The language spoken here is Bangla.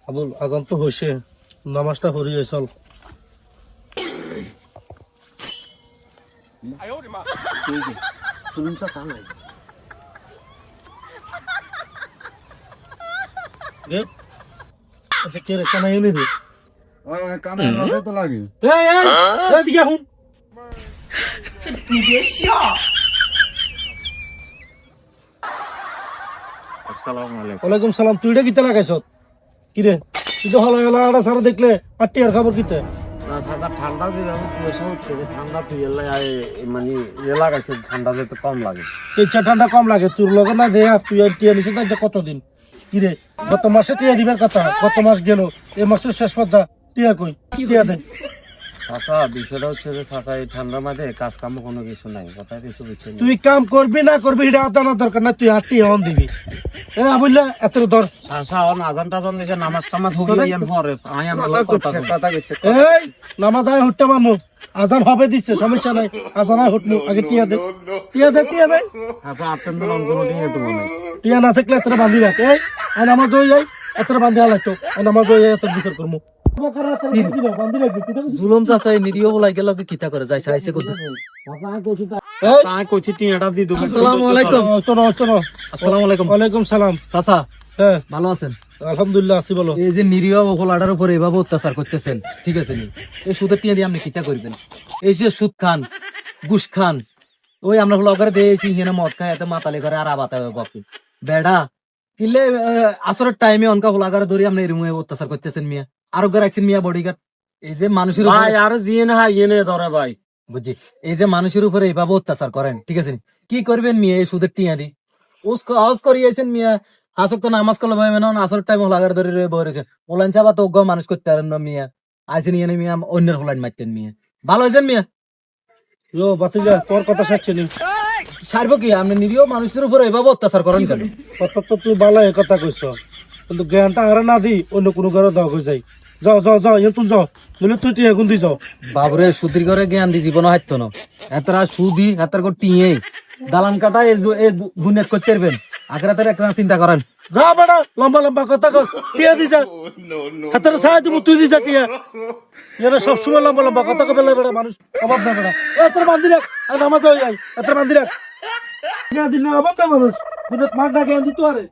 আবুল আজান তো হয়েছে, নামাজটা পড়িয়ে চল। চলুন চাচা নাই রে আচ্ছা কে রে কানা এনে রে কানের মধ্যে তো লাগে। এই এদিকে হুন আসসালামু আলাইকুম। ওয়ালাইকুম সালাম। তুই এটা কিতে লাগাইছ কি রে? তুই তো হলো হলো আড়া সারা দেখলে পাট্টি আর খাবার কিতে না সাদা ঠান্ডা দিলে আমি পয়সা হচ্ছে যে ঠান্ডা তুই মানে লাগাইছে ঠান্ডা দিতে কম লাগে। এই চা ঠান্ডা কম লাগে তোর লগে না দেয়া তুই আর টিয়া নিছিস না কতদিন কি রে? গত মাসে টিয়া দিবার কথা, গত মাস গেল, এই মাসের শেষ পর্যা টিয়া কই টিয়া দে। চাচা বিষয়টা হচ্ছে যে চাচা এই ঠান্ডার মাঝে কাজ কাম কোনো কিছু নাই, কথা কিছু বুঝছেন। তুই কাম করবি না করবি এটা জানার দরকার না, তুই আর টিয়া অন দিবি। এ বুঝলে এত ধর চাচা অন আজান টাজান দিকে নামাজ টামাজ হবি আমি পরে আই আমার কথা কইছে। এই নামাজ আয় হুট্টা মামু, আজান হবে দিচ্ছে সমস্যা নাই, আজান আয় হুটমু, আগে টিয়া দে টিয়া দে টিয়া দে। চাচা আপনাদের অঙ্গন দিয়ে তো মনে টিয়া না থাকলে এত বান্ধি রাখ। এই আই নামাজ হয়ে যাই এত বান্ধি লাগতো, আই নামাজ হয়ে যাই এত বিচার করবো। বান্ধি রাখবি জুলুম চাচা এই নিরীহ বলাই গেল কিতা করে যাইছে আইছে কত। তাই কইছি টিয়াটা দি দেব। আসসালামু আলাইকুম। আসসালামু আলাইকুম। ওয়ালাইকুম সালাম। চাচা হ্যাঁ ভালো আছেন? আলহামদুলিল্লাহ আছি, বলো। এই যে নিরীহ হোলাডার উপর এভাবে অত্যাচার করতেছেন, ঠিক আছে নি? এই সুদের টিয়া দিয়ে আপনি কিতা করবেন? এই যে সুদ খান ঘুষ খান, ওই আমরা হলো করে দিয়েছি হিনে মদ খায় এত মাতালি করে আর আবাতা বাপি বেড়া কিলে আসরের টাইমে অনকা হোলাগারে ধরি আপনি এরকম অত্যাচার করতেছেন মিয়া, আরো করে রাখছেন মিয়া বডিগার্ড। এই যে মানুষের ভাই আর জিয়ে না ইয়ে ধরে ভাই বুঝছি, এই যে মানুষের উপরে এইভাবে অত্যাচার করেন, ঠিক আছে নি? কি করবেন মিয়া এই সুদের টিয়া দি? হজ করিয়েছেন মিয়া, হাসক তো নামাজ করলে ভাই মেন আসর টাইম লাগার ধরে বলেছেন ওলাইন চাবা তো অজ্ঞ মানুষ করতে পারেন না মিয়া, আইসেন ইয়ে মিয়া অন্যের হোলাইন মারতেন মিয়া, ভালো হয়েছেন মিয়া। ও বাতিজা তোর কথা সারছে নি, সারব কি? আপনি নিরীহ মানুষের উপরে এভাবে অত্যাচার করেন কেন? কথা তো তুই ভালো এ কথা কইছ, কিন্তু জ্ঞানটা আরে না দি অন্য কোনো ঘরে দেওয়া হয়ে যায়। যাও যাও যাও এ তুই যাও, নইলে তুই টিয়া গুন দি যাও। বাবরে সুদির ঘরে জ্ঞান দি জীবন হাইতো না, এতরা সুদি এতর কো টিয়ে দালান কাটা এই গুণেত করতে পারবেন, আখরাতের একটা চিন্তা করেন। যা বেটা লম্বা লম্বা কথা কস, টিয়া দি যা, হাতের সাহায্য দিব তুই দি যা টিয়া। এরা সবসময় লম্বা লম্বা কথা কবে বেটা, মানুষ অভাব না বেটা। এত বান্ধি রাখ আর নামাজ হয়ে যায়, এত বান্ধি রাখ। জ্ঞান দিন না অভাব না মানুষ, মাগ না জ্ঞান দিতে পারে।